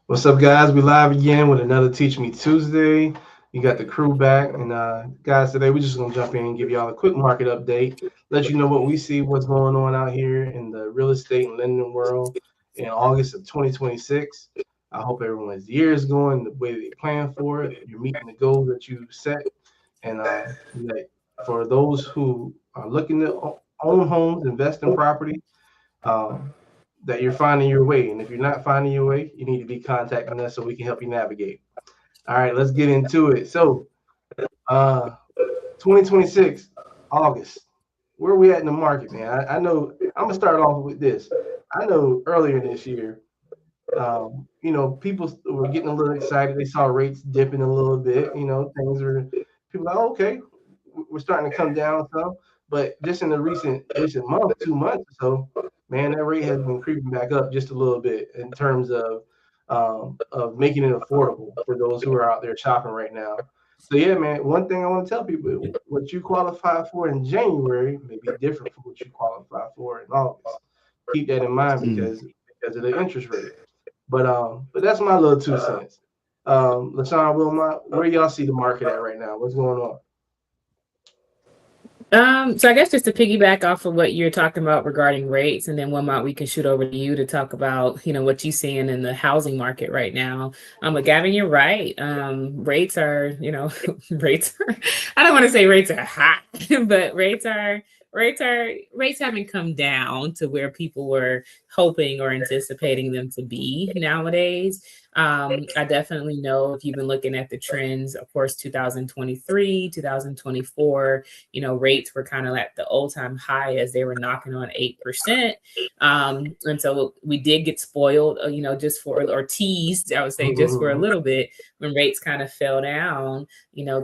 What's up, guys? We live again with another Teach Me Tuesday. You got the crew back, and guys, today we're just gonna jump in and give y'all a quick market update, let you know what we see, what's going on out here in the real estate and lending world in August of 2026. I hope everyone's year is going the way they plan for it. You're meeting the goals that you set, and that for those who are looking to own homes, invest in property. Um, that you're finding your way. And if you're not finding your way, you need to be contacting us so we can help you navigate. All right, let's get into it. So, uh, 2026, August, where are we at in the market, man? I know I'm gonna start off with this. I know earlier this year, people were getting a little excited. They saw rates dipping a little bit. Things were people like, oh, okay, we're starting to come down some. But just in the recent month, 2 months or so, man, that rate has been creeping back up just a little bit in terms of making it affordable for those who are out there shopping right now. So yeah, man, one thing I want to tell people, what you qualify for in January may be different from what you qualify for in August. Keep that in mind because of the interest rate. But that's my little 2 cents. LaShawn, Wilmot, where y'all see the market at right now? What's going on? So I guess just to piggyback off of what you're talking about regarding rates, and then Wilmot, we can shoot over to you to talk about, what you're seeing in the housing market right now. But Gavin, you're right. Rates are, rates are, I don't want to say rates are high, but rates haven't come down to where people were hoping or anticipating them to be nowadays. I definitely know if you've been looking at the trends, of course, 2023, 2024, rates were kind of at the old time high as they were knocking on 8%. And so we did get spoiled, just or teased, I would say, just for a little bit when rates kind of fell down,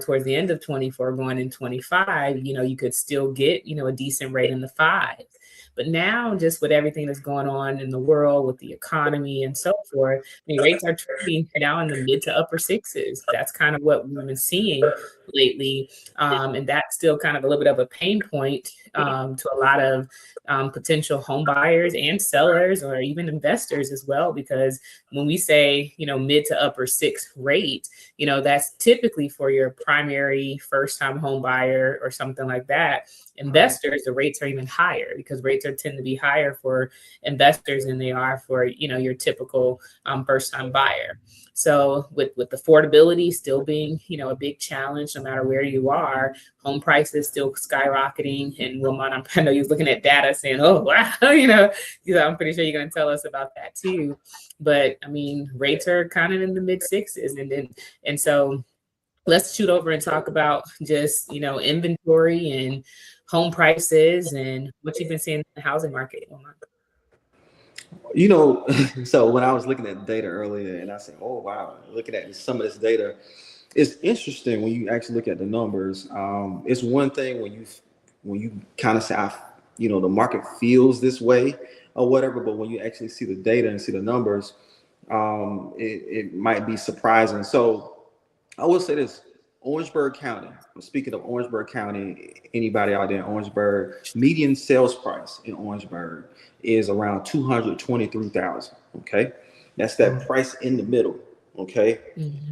towards the end of 24 going in 25, you could still get, a decent rate in the fives. But now, just with everything that's going on in the world with the economy and so forth, I mean, rates are trading now in the mid to upper sixes. That's kind of what we've been seeing lately. And that's still kind of a little bit of a pain point to a lot of potential home buyers and sellers or even investors as well. Because when we say, mid to upper six rate, that's typically for your primary first time home buyer or something like that. Investors, the rates are even higher because rates tend to be higher for investors than they are for, your typical first time buyer. So with affordability still being, a big challenge, no matter where you are, home prices still skyrocketing. And Wilmot, I know you're looking at data saying, oh, wow, I'm pretty sure you're going to tell us about that too. But I mean, rates are kind of in the mid sixes. And so let's shoot over and talk about just, inventory and home prices and what you've been seeing in the housing market. You know, so when I was looking at data earlier and I said, oh, wow, looking at some of this data, it's interesting when you actually look at the numbers. It's one thing when you kind of say, the market feels this way or whatever, but when you actually see the data and see the numbers, it might be surprising. So I will say this. Orangeburg County, speaking of Orangeburg County, anybody out there in Orangeburg, median sales price in Orangeburg is around 223,000. Okay. That's that price in the middle. Okay.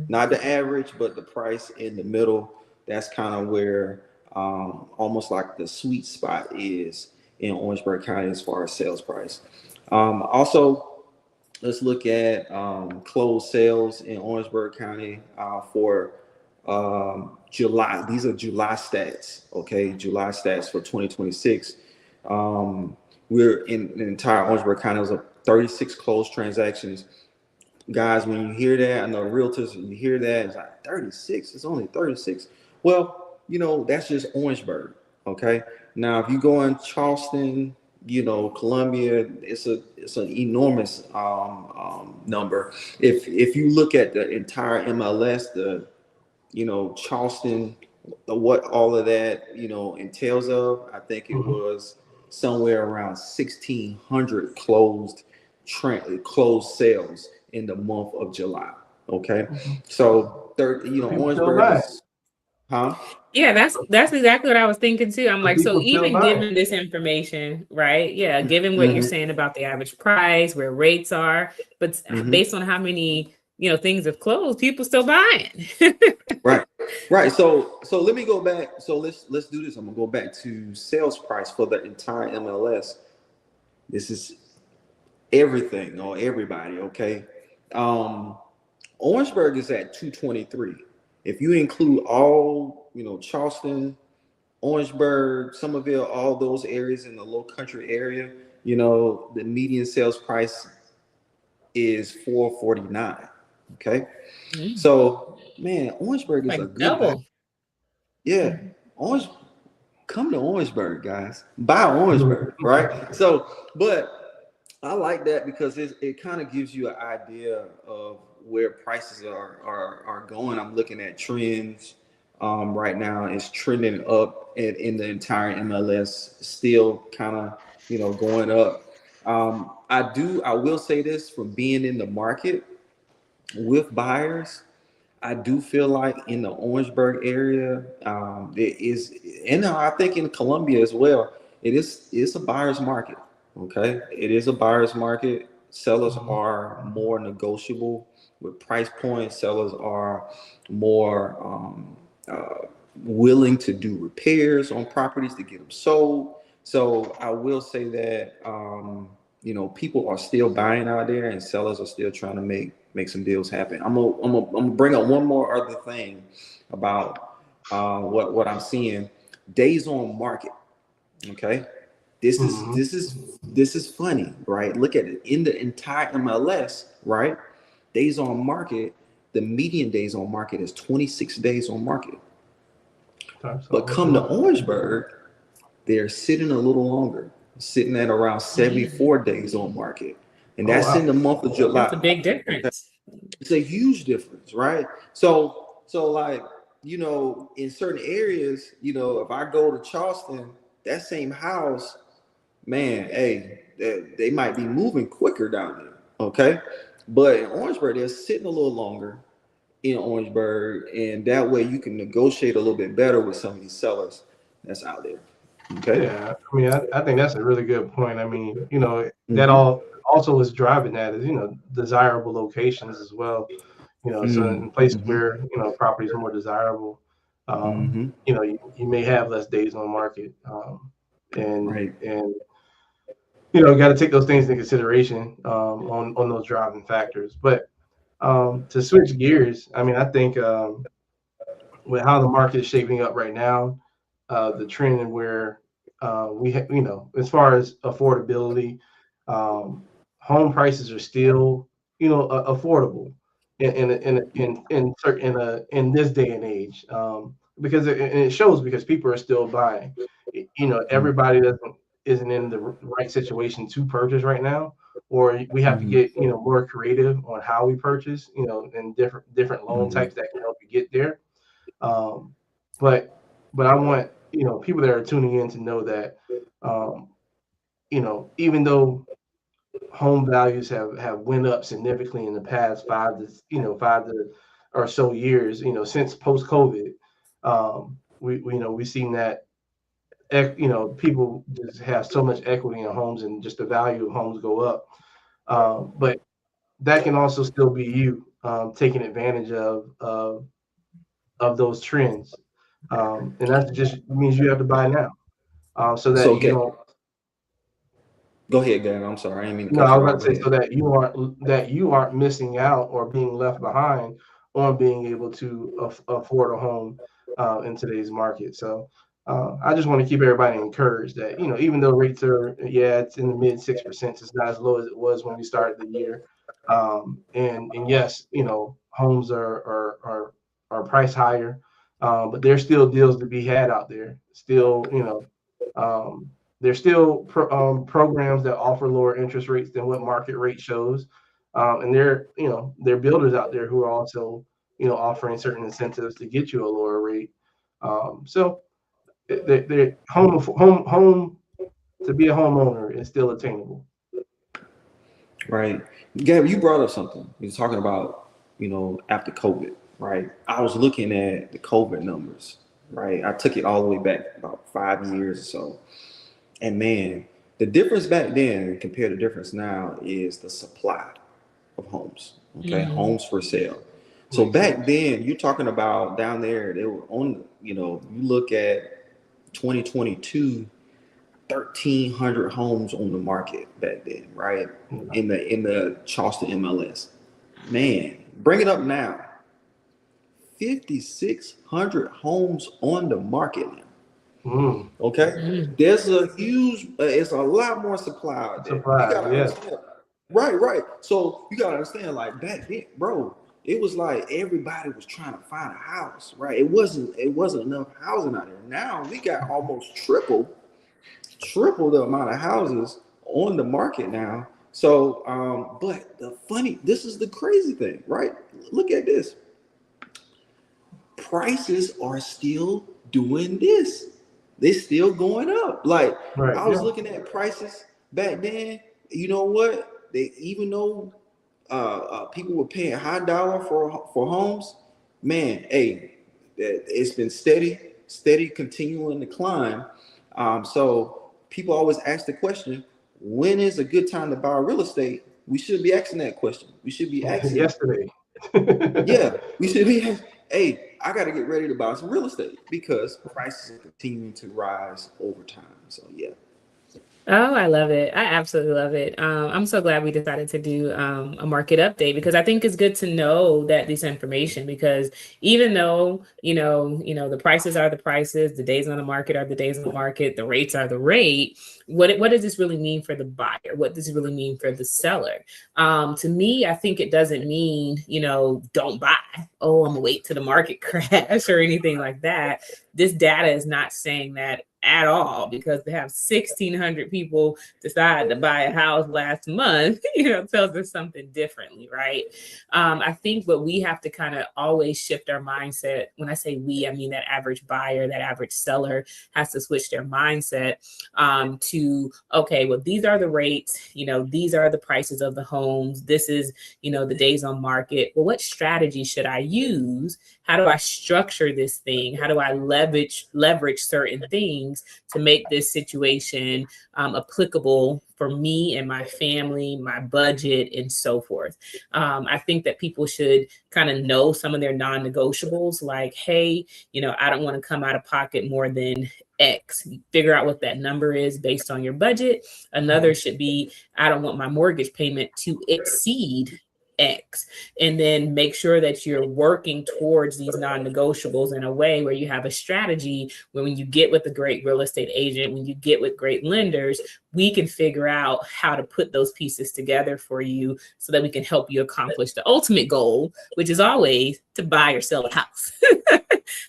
Not the average, but the price in the middle. That's kind of where almost like the sweet spot is in Orangeburg County as far as sales price. Also, let's look at closed sales in Orangeburg County for July. These are July stats. Okay, July stats for 2026. We're in the entire Orangeburg County. It was 36 closed transactions. Guys, when you hear that, I know realtors, you hear that, it's like 36. It's only 36. Well, that's just Orangeburg. Okay. Now, if you go in Charleston, Columbia, it's an enormous number. If you look at the entire MLS, Charleston, what all of that, entails of, I think it was somewhere around 1,600 closed sales in the month of July. Okay. So Orangeburg is, huh? Yeah, that's exactly what I was thinking too. I'm like, so even given this information, right? Yeah, given what you're saying about the average price, where rates are, but based on how many things have closed, people still buying. Right. So let me go back. So let's do this. I'm gonna go back to sales price for the entire MLS. This is everything or everybody. Okay. Orangeburg is at 223. If you include all, Charleston, Orangeburg, Somerville, all those areas in the low country area, the median sales price is 449. Okay. So man, Orangeburg is Like a good buy. double. Yeah. Orange, come to Orangeburg, guys. Buy Orangeburg, right? So, but I like that because it kind of gives you an idea of where prices are going. I'm looking at trends right now. It's trending up in the entire MLS, still kind of going up. I will say this from being in the market with buyers. I do feel like in the Orangeburg area, there is, and I think in Columbia as well, it's a buyer's market. Okay, it is a buyer's market. Sellers are more negotiable with price points. Sellers are more willing to do repairs on properties to get them sold. So I will say that people are still buying out there, and sellers are still trying to make some deals happen. I'm gonna bring up one more other thing about what I'm seeing. Days on market. Okay, this is funny, right? Look at it in the entire MLS, right? Days on market. The median days on market is 26 days on market. But come to Orangeburg, they're sitting a little longer, sitting at around 74 days on market. And that's in the month of July. That's a big difference. It's a huge difference, right? So like, in certain areas, if I go to Charleston, that same house, man, hey, they might be moving quicker down there, okay? But in Orangeburg, they're sitting a little longer in Orangeburg, and that way you can negotiate a little bit better with some of these sellers that's out there. Okay. Yeah, I mean, I think that's a really good point. I mean, that all also is driving that is, desirable locations as well. So in places where, property is more desirable, you may have less days on market. And Right. and got to take those things into consideration on those driving factors. But to switch gears, I mean, I think with how the market is shaping up right now, the trend in where as far as affordability, home prices are still, affordable in this day and age, because it shows because people are still buying. Everybody isn't in the right situation to purchase right now, or we have to get more creative on how we purchase, and different loan types that can help you get there. Um, but I want people that are tuning in to know that even though home values have went up significantly in the past 5 to or so years, since post COVID, we've seen that people just have so much equity in homes and just the value of homes go up. But that can also still be you taking advantage of those trends. And that just means you have to buy now, so that So you don't. go ahead, Gavin. I'm sorry, I didn't mean to No, cut I you was off. about to say so that you aren't missing out or being left behind on being able to afford a home in today's market. So I just want to keep everybody encouraged that even though rates are it's in the mid 6%, it's not as low as it was when we started the year. And yes, homes are priced higher, but there's still deals to be had out there. Still, there's still programs that offer lower interest rates than what market rate shows, and there are builders out there who are also offering certain incentives to get you a lower rate. So home to be a homeowner is still attainable. Right. Gavin, you brought up something. You're talking about, after COVID, right? I was looking at the COVID numbers, right? I took it all the way back about 5 years or so. And man, the difference back then compared to difference now is the supply of homes. Okay, homes for sale. So back then, you're talking about down there, they were on, you look at 2022, 1,300 homes on the market back then, right? In the Charleston MLS. Man, bring it up now. 5,600 homes on the market now. Okay, there's a huge, it's a lot more supply out there. You gotta understand. Right. So you gotta understand, like back then, bro, it was like everybody was trying to find a house, right? It wasn't enough housing out there. Now we got almost triple the amount of houses on the market now. So, but this is the crazy thing, right? Look at this. Prices are still doing this. They're still going up. Like I was looking at prices back then. You know what? Even though people were paying high dollar for homes, man, hey, it's been steady continuing to climb. So people always ask the question, when is a good time to buy real estate? We should be asking that question. We should be asking yesterday. Yeah, we should be. Hey, I got to get ready to buy some real estate because prices are continuing to rise over time. So yeah. Oh, I love it. I absolutely love it. I'm so glad we decided to do a market update because I think it's good to know that this information, because even though, the prices are the prices, the days on the market are the days on the market, the rates are the rate, what does this really mean for the buyer? What does it really mean for the seller? To me, I think it doesn't mean, don't buy. Oh, I'm gonna wait till the market crash or anything like that. This data is not saying that at all, because they have 1,600 people decide to buy a house last month, tells us something differently, right? I think what we have to kind of always shift our mindset. When I say we, I mean that average buyer, that average seller has to switch their mindset to, okay, well, these are the rates, these are the prices of the homes. This is, the days on market. Well, what strategy should I use? How do I structure this thing? How do I leverage certain things to make this situation applicable for me and my family, my budget, and so forth? I think that people should kind of know some of their non-negotiables, like, hey, I don't want to come out of pocket more than X. Figure out what that number is based on your budget. Another should be, I don't want my mortgage payment to exceed X. And then make sure that you're working towards these non-negotiables in a way where you have a strategy where when you get with a great real estate agent, when you get with great lenders, we can figure out how to put those pieces together for you so that we can help you accomplish the ultimate goal, which is always to buy or sell a house.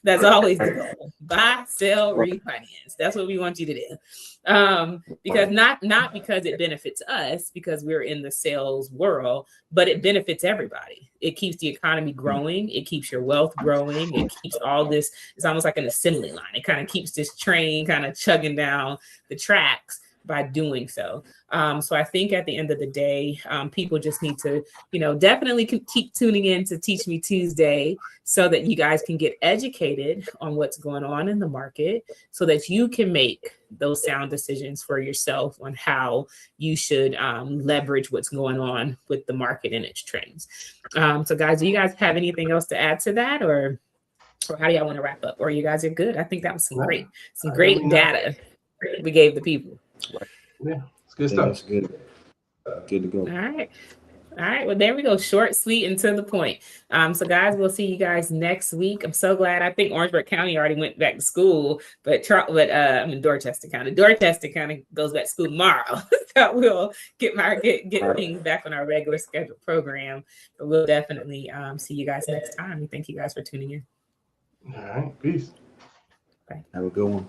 That's always the goal. Buy, sell, refinance. That's what we want you to do. Because not because it benefits us, because we're in the sales world, but it benefits everybody. It keeps the economy growing. It keeps your wealth growing. It keeps all this. It's almost like an assembly line. It kind of keeps this train kind of chugging down the tracks by doing so. So I think at the end of the day, people just need to, definitely keep tuning in to Teach Me Tuesday so that you guys can get educated on what's going on in the market so that you can make those sound decisions for yourself on how you should leverage what's going on with the market and its trends. So guys, do you guys have anything else to add to that, or how do y'all want to wrap up? Or you guys are good? I think that was some great data we gave the people. Yeah, it's good stuff. That's good. Good to go. All right. Well, there we go. Short, sweet, and to the point. So guys, we'll see you guys next week. I'm so glad. I think Orangeburg County already went back to school, but I'm in Dorchester County. Dorchester County goes back to school tomorrow. So we'll get things back on our regular scheduled program. But we'll definitely see you guys next time. We thank you guys for tuning in. All right. Peace. Bye. Have a good one.